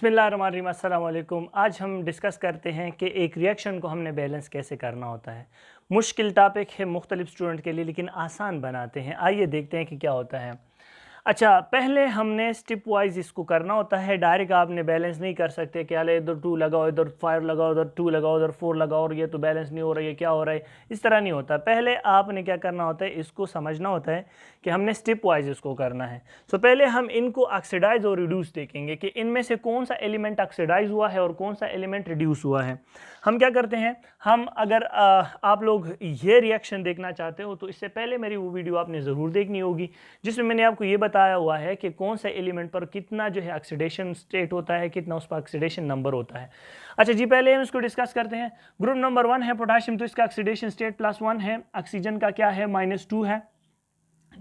बिस्मिल्लाहिर्रहमानिर्रहीम, अस्सलाम वालेकुम। आज हम डिस्कस करते हैं कि एक रिएक्शन को हमने बैलेंस कैसे करना होता है। मुश्किल टॉपिक है मुख्तलिफ स्टूडेंट के लिए, लेकिन आसान बनाते हैं। आइए देखते हैं कि क्या होता है। अच्छा, पहले हमने स्टेप वाइज इसको करना होता है। डायरेक्ट आपने बैलेंस नहीं कर सकते कि अरे इधर 2 लगाओ, इधर 5 लगाओ, इधर 2 लगाओ, इधर 4 लगाओ और ये तो बैलेंस नहीं हो रहा है, क्या हो रहा है। इस तरह नहीं होता। पहले आपने क्या करना होता है, इसको समझना होता है कि हमने स्टेप वाइज इसको करना है। सो पहले हम इनको ऑक्सीडाइज और रिड्यूस देखेंगे कि इनमें से कौन सा एलिमेंट ऑक्सीडाइज हुआ है और कौन सा एलिमेंट रिड्यूस हुआ है। हम क्या करते हैं, हम अगर आप लोग ये रिएक्शन देखना चाहते हो तो इससे पहले मेरी वो वीडियो आपने ज़रूर देखनी होगी जिसमें मैंने आपको ये बताया हुआ है कि कौन सा एलिमेंट पर कितना जो है ऑक्सीडेशन स्टेट होता है, कितना उस पर ऑक्सीडेशन नंबर होता है। अच्छा जी, पहले हम इसको डिस्कस करते हैं। ग्रुप नंबर 1 है पोटाशियम, तो इसका ऑक्सीडेशन स्टेट +1 है। ऑक्सीजन का क्या है, -2 है,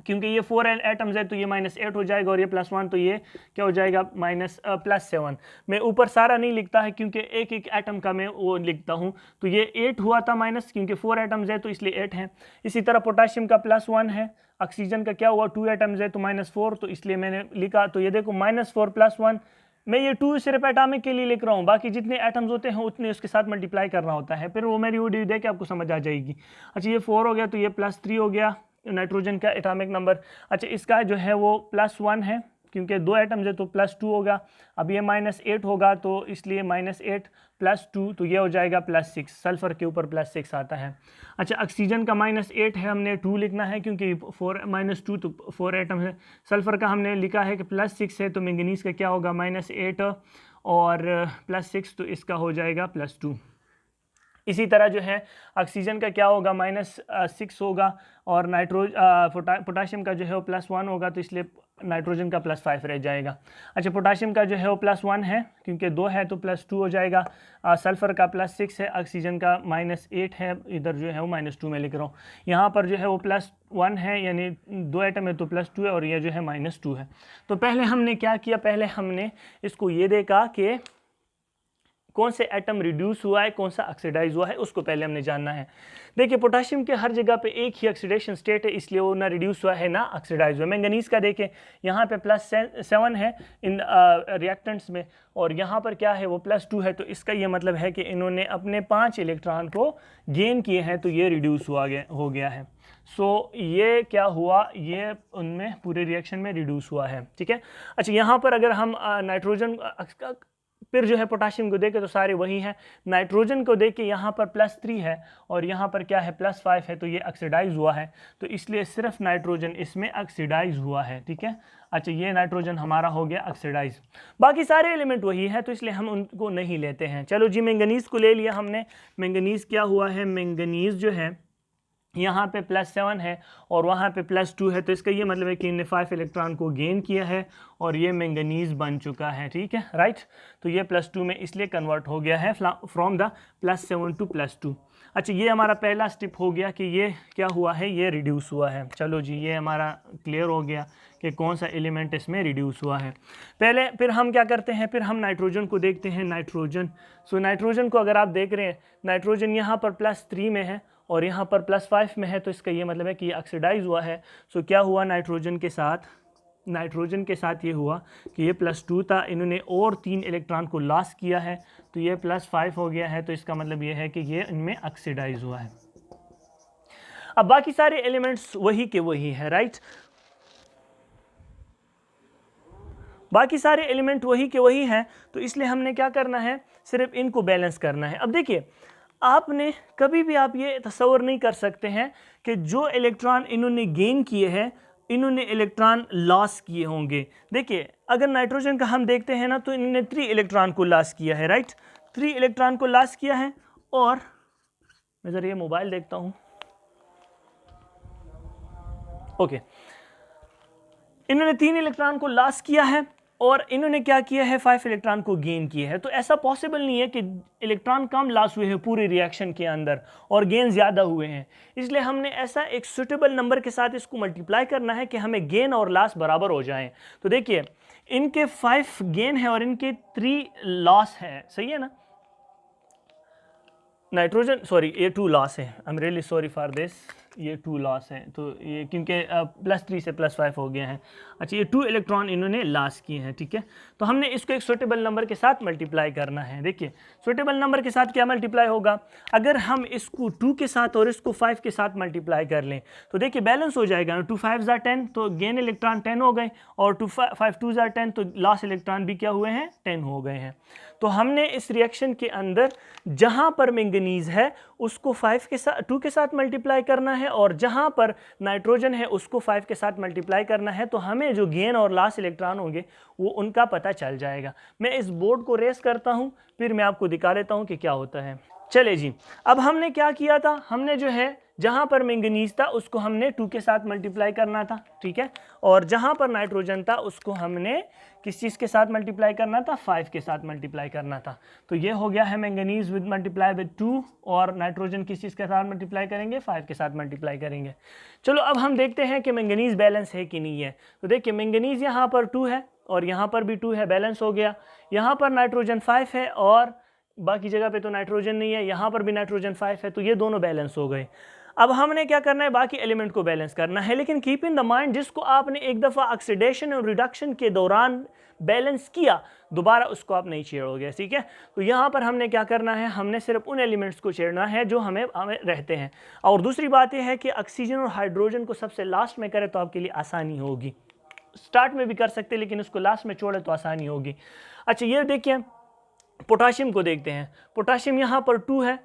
क्योंकि ये 4 एटम्स है तो ये -8 हो जाएगा और ये +1 तो ये क्या हो जाएगा, +7। मैं ऊपर सारा नहीं लिखता है क्योंकि एक एक एटम का मैं वो लिखता हूँ। तो ये 8 हुआ था माइनस, क्योंकि 4 एटम्स है तो इसलिए 8 है। इसी तरह पोटाशियम का +1 है। ऑक्सीजन का क्या हुआ, 2 एटम्स है तो -4, तो इसलिए मैंने लिखा। तो ये देखो -4 +1, मैं ये 2 सिर्फ एटॉमिक के लिए लिख रहा हूँ, बाकी जितने एटम्स होते हैं उतने उसके साथ मल्टीप्लाई करना होता है। फिर वो मेरी वीडियो देख के आपको समझ आ जाएगी। अच्छा, ये 4 हो गया तो ये +3 हो गया नाइट्रोजन का एटॉमिक नंबर। अच्छा, इसका जो है वो +1 है, क्योंकि 2 एटम्स है तो +2 होगा। अब ये -8 होगा तो इसलिए -8 +2 तो ये हो जाएगा +6। सल्फर के ऊपर +6 आता है। अच्छा, ऑक्सीजन का -8 है, हमने 2 लिखना है क्योंकि 4 -2 तो 4 एटम है। सल्फर का हमने लिखा है कि +6 है, तो मैंगनीज का क्या होगा, -8 और +6 तो इसका हो जाएगा +2। इसी तरह जो है ऑक्सीजन का क्या होगा, -6 होगा और पोटाशियम का जो है वो +1 होगा, तो इसलिए नाइट्रोजन का +5 रह जाएगा। अच्छा, पोटाशियम का जो है वो +1 है, क्योंकि 2 है तो +2 हो जाएगा। सल्फर का +6 है, ऑक्सीजन का -8 है, इधर जो है वो -2 में लिख रहा हूँ। यहाँ पर जो है वो +1 है, यानी 2 एटम है तो +2 है और ये जो है -2 है। तो पहले हमने क्या किया, पहले हमने इसको ये देखा कि कौन से एटम रिड्यूस हुआ है, कौन सा ऑक्सीडाइज हुआ है, उसको पहले हमने जानना है। देखिए, पोटाशियम के हर जगह पे एक ही ऑक्सीडेशन स्टेट है, इसलिए वो ना रिड्यूस हुआ है ना ऑक्सीडाइज हुआ है। मैंगनीज का देखें, यहाँ पे +7 है इन रिएक्टेंट्स में और यहाँ पर क्या है, वो +2 है। तो इसका ये मतलब है कि इन्होंने अपने 5 इलेक्ट्रॉन को गेन किए हैं, तो ये रिड्यूस हो गया है। सो ये क्या हुआ, ये उनमें पूरे रिएक्शन में रिड्यूस हुआ है। ठीक है। अच्छा, यहाँ पर अगर हम नाइट्रोजन फिर जो है पोटाशियम को देखें तो सारे वही हैं। नाइट्रोजन को देख के यहाँ पर +3 है और यहाँ पर क्या है, +5 है, तो ये ऑक्सीडाइज हुआ है, तो इसलिए सिर्फ नाइट्रोजन इसमें ऑक्सीडाइज हुआ है। ठीक है। अच्छा, ये नाइट्रोजन हमारा हो गया ऑक्सीडाइज, बाकी सारे एलिमेंट वही है तो इसलिए हम उनको नहीं लेते हैं। चलो जी, मैंगनीज को ले लिया हमने। मैंगनीज क्या हुआ है, मैंगनीज जो है यहाँ पे +7 है और वहाँ पे +2 है, तो इसका ये मतलब है कि इन्हें 5 इलेक्ट्रॉन को गेन किया है और ये मैंगनीज बन चुका है। ठीक है, राइट। तो ये +2 में इसलिए कन्वर्ट हो गया है फ्रॉम द +7 टू +2। अच्छा, ये हमारा पहला स्टेप हो गया कि ये क्या हुआ है, ये रिड्यूस हुआ है। चलो जी, ये हमारा क्लियर हो गया कि कौन सा एलिमेंट इसमें रिड्यूस हुआ है। पहले फिर हम क्या करते हैं, फिर हम नाइट्रोजन को देखते हैं। नाइट्रोजन, सो नाइट्रोजन को अगर आप देख रहे हैं, नाइट्रोजन यहाँ पर +3 में है और यहाँ पर +5 में है, तो इसका ये मतलब है कि ये ऑक्सीडाइज हुआ है। सो क्या हुआ नाइट्रोजन के साथ, नाइट्रोजन के साथ ये हुआ कि ये +2 था, इन्होंने और 3 इलेक्ट्रॉन को लॉस किया है, तो ये +5 हो गया है, तो इसका मतलब ये है कि ये इनमें ऑक्सीडाइज हुआ है। अब बाकी सारे एलिमेंट्स वही के वही है, राइट। बाकी सारे एलिमेंट वही के वही हैं, तो इसलिए हमने क्या करना है, सिर्फ इनको बैलेंस करना है। अब देखिए, आपने कभी भी आप ये तस्वर नहीं कर सकते हैं कि जो इलेक्ट्रॉन इन्होंने गेन किए हैं, इन्होंने इलेक्ट्रॉन लॉस किए होंगे। देखिए, अगर नाइट्रोजन का हम देखते हैं ना, तो इन्होंने 3 इलेक्ट्रॉन को लॉस किया है, राइट। 3 इलेक्ट्रॉन को लॉस किया है और मैं जरा ये मोबाइल देखता हूँ। ओके, इन्होंने 3 इलेक्ट्रॉन को लॉस किया है और इन्होंने क्या किया है, 5 इलेक्ट्रॉन को गेन किए हैं। तो ऐसा पॉसिबल नहीं है कि इलेक्ट्रॉन कम लॉस हुए हैं पूरे रिएक्शन के अंदर और गेन ज़्यादा हुए हैं। इसलिए हमने ऐसा एक सुटेबल नंबर के साथ इसको मल्टीप्लाई करना है कि हमें गेन और लॉस बराबर हो जाएं। तो देखिए, इनके 5 गेन है और इनके 3 लॉस है, सही है ना। नाइट्रोजन, सॉरी, ये 2 लॉस है, I am really sorry for this. ये 2 लॉस है, तो ये क्योंकि +3 से +5 हो गए हैं। अच्छा, ये 2 इलेक्ट्रॉन इन्होंने लॉस किए हैं, ठीक है। तो हमने इसको एक सूटेबल नंबर के साथ मल्टीप्लाई करना है। देखिए सूटेबल नंबर के साथ क्या मल्टीप्लाई होगा, अगर हम इसको 2 के साथ और इसको 5 के साथ मल्टीप्लाई कर लें तो देखिए बैलेंस हो जाएगा। 2 5 ज़ा 10, तो गेन इलेक्ट्रॉन 10 हो गए, और 2 5 2 ज़ा 10, तो लॉस इलेक्ट्रॉन भी क्या हुए हैं, 10 हो गए हैं। तो हमने इस रिएक्शन के अंदर जहां पर मैंगनीज है उसको 5 के साथ 2 के साथ मल्टीप्लाई करना है, और जहां पर नाइट्रोजन है उसको 5 के साथ मल्टीप्लाई करना है। तो हमें जो गेन और लॉस इलेक्ट्रॉन होंगे वो उनका पता चल जाएगा। मैं इस बोर्ड को रेस करता हूं, फिर मैं आपको दिखा लेता हूं कि क्या होता है। चले जी, अब हमने क्या किया था, हमने जो है जहां पर मैंगनीज था उसको हमने 2 के साथ मल्टीप्लाई करना था, ठीक है, और जहां पर नाइट्रोजन था उसको हमने किस चीज़ के साथ मल्टीप्लाई करना था, 5 के साथ मल्टीप्लाई करना था। तो ये हो गया है मैंगनीज विद मल्टीप्लाई विद 2, और नाइट्रोजन किस चीज़ के साथ मल्टीप्लाई करेंगे, 5 के साथ मल्टीप्लाई करेंगे। चलो अब हम देखते हैं कि मैंगनीज बैलेंस है कि नहीं है। तो देखिए मैंगनीज यहाँ पर 2 है और यहाँ पर भी 2 है, बैलेंस हो गया। यहाँ पर नाइट्रोजन 5 है और बाकी जगह पे तो नाइट्रोजन नहीं है, यहाँ पर भी नाइट्रोजन 5 है, तो ये दोनों बैलेंस हो गए। अब हमने क्या करना है, बाकी एलिमेंट को बैलेंस करना है, लेकिन कीप इन द माइंड जिसको आपने एक दफ़ा ऑक्सीडेशन और रिडक्शन के दौरान बैलेंस किया दोबारा उसको आप नहीं छेड़ोगे, ठीक है। तो यहाँ पर हमने क्या करना है, हमने सिर्फ उन एलिमेंट्स को छेड़ना है जो हमें रहते हैं। और दूसरी बात यह है कि ऑक्सीजन और हाइड्रोजन को सबसे लास्ट में करें तो आपके लिए आसानी होगी। स्टार्ट में भी कर सकते हैं लेकिन उसको लास्ट में छोड़े तो आसानी होगी। अच्छा, ये देखिए पोटाशियम को देखते हैं। पोटाशियम यहाँ पर 2 है,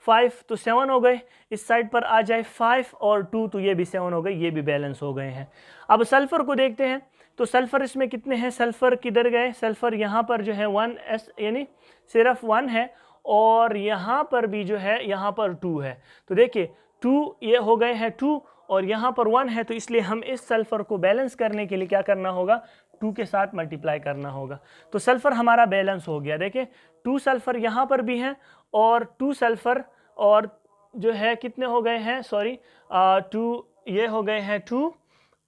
5 तो 7 हो गए, इस साइड पर आ जाए 5 और 2 तो ये भी 7 हो गए, ये भी बैलेंस हो गए हैं। अब सल्फर को देखते हैं, तो सल्फर इसमें कितने हैं, सल्फर किधर गए, सल्फर यहाँ पर जो है 1s यानी सिर्फ 1 है, और यहाँ पर भी जो है यहाँ पर 2 है। तो देखिए 2 ये हो गए हैं 2 और यहाँ पर 1 है, तो इसलिए हम इस सल्फर को बैलेंस करने के लिए क्या करना होगा, 2 के साथ मल्टीप्लाई करना होगा। तो सल्फर हमारा बैलेंस हो गया। देखिए 2 सल्फर यहाँ पर भी हैं और 2 सल्फर और जो है कितने हो गए हैं, सॉरी 2 ये हो गए हैं 2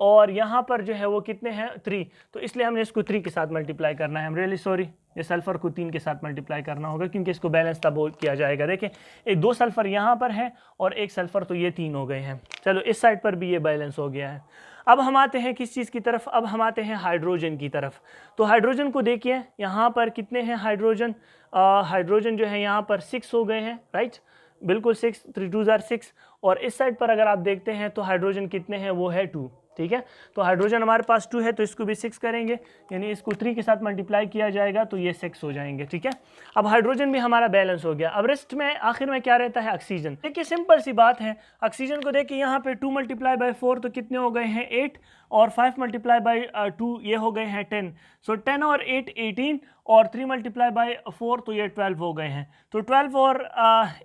और यहाँ पर जो है वो कितने हैं 3, तो इसलिए हमने इसको 3 के साथ मल्टीप्लाई करना है। हम रियली सॉरी, ये सल्फर को 3 के साथ मल्टीप्लाई करना होगा क्योंकि इसको बैलेंस तब किया जाएगा। देखिए एक 2 सल्फर यहाँ पर है और 1 सल्फर, तो ये 3 हो गए हैं। चलो इस साइड पर भी ये बैलेंस हो गया है। अब हम आते हैं किस चीज़ की तरफ, अब हम आते हैं हाइड्रोजन की तरफ। तो हाइड्रोजन को देखिए यहाँ पर कितने हैं हाइड्रोजन, हाइड्रोजन जो है यहाँ पर 6 हो गए हैं, राइट, बिल्कुल 6, 3 2 ज़ार 6, और इस साइड पर अगर आप देखते हैं तो हाइड्रोजन कितने हैं, वो है 2, ठीक है। तो हाइड्रोजन हमारे पास 2 है तो इसको भी 6 करेंगे, यानी इसको 3 के साथ मल्टीप्लाई किया जाएगा तो ये 6 हो जाएंगे, ठीक है। अब हाइड्रोजन भी हमारा बैलेंस हो गया। अब रेस्ट में आखिर में क्या रहता है, ऑक्सीजन। देखिए सिंपल सी बात है, ऑक्सीजन को देखिए यहाँ पे 2 × 4 तो कितने हो गए हैं 8, और 5 × 2 ये हो गए हैं 10, सो 10 और 8 18, और 3 × 4 तो ये 12 हो गए हैं। तो 12 और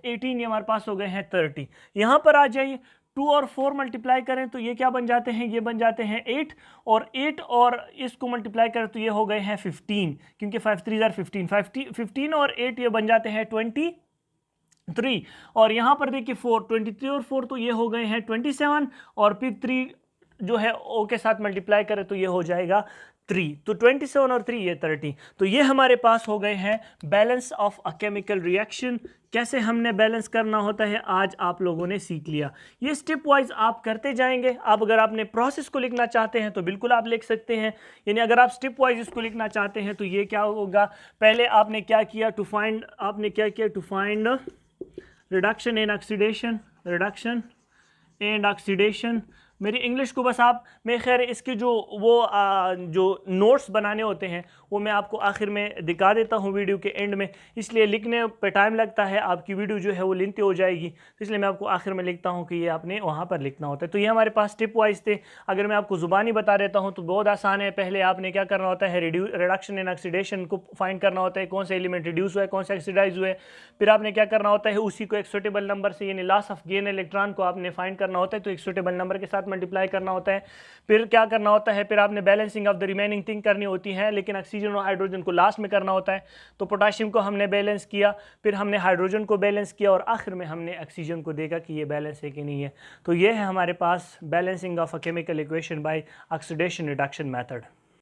18 ये हमारे पास हो गए हैं 30। यहाँ पर आ जाइए 2 और 4 मल्टीप्लाई करें तो ये क्या बन जाते हैं, ये बन जाते हैं 8, और 8 और इसको मल्टीप्लाई करें तो ये हो गए हैं 15, क्योंकि 5 3 ज़ार 15, 15 और 8 ये बन जाते हैं 23, और यहाँ पर देखिए 4, 23 और 4 तो ये हो गए हैं 27, और फिर 3 जो है ओ के साथ मल्टीप्लाई करें तो ये हो जाएगा 3, तो 27 और 3 ये 30। तो ये हमारे पास हो गए हैं balance of a chemical reaction. कैसे हमने बैलेंस करना होता है आज आप लोगों ने सीख लिया। ये स्टेप वाइज आप करते जाएंगे। आप अगर आपने प्रोसेस को लिखना चाहते हैं तो बिल्कुल आप लिख सकते हैं, यानी अगर आप स्टेप वाइज इसको लिखना चाहते हैं तो ये क्या होगा, पहले आपने क्या किया, to find reduction in oxidation, reduction and oxidation. मेरी इंग्लिश को बस आप, मैं खैर इसके जो नोट्स बनाने होते हैं वो मैं आपको आखिर में दिखा देता हूँ वीडियो के एंड में, इसलिए लिखने पे टाइम लगता है, आपकी वीडियो जो है वो लेंथी हो जाएगी, तो इसलिए मैं आपको आखिर में लिखता हूँ कि ये आपने वहाँ पर लिखना होता है। तो ये हमारे पास स्टेप वाइज थे। अगर मैं आपको ज़ुबानी बता देता हूँ तो बहुत आसान है। पहले आपने क्या करना होता है, रिडक्शन इन ऑक्सीडेशन को फाइंड करना होता है, कौन सा एलिमेंट रिड्यूस हुआ है, कौन सा ऑक्सीडाइज हुआ है। फिर आपने क्या करना होता है, उसी को एक सूटेबल नंबर से, यानी लॉस ऑफ गेन इलेक्ट्रॉन को आपने फाइंड करना होता है, तो एक सूटेबल नंबर के साथ मल्टीप्लाई करना होता है। फिर क्या करना होता है, फिर आपने balancing of the remaining thing करनी होती है, लेकिन ऑक्सीजन और हाइड्रोजन को लास्ट में करना होता है। तो पोटाशियम को हमने बैलेंस किया, फिर हमने हाइड्रोजन को बैलेंस किया, और आखिर में हमने ऑक्सीजन को देखा कि ये बैलेंस है कि नहीं है। तो ये है हमारे पास balancing of a chemical equation by oxidation reduction method.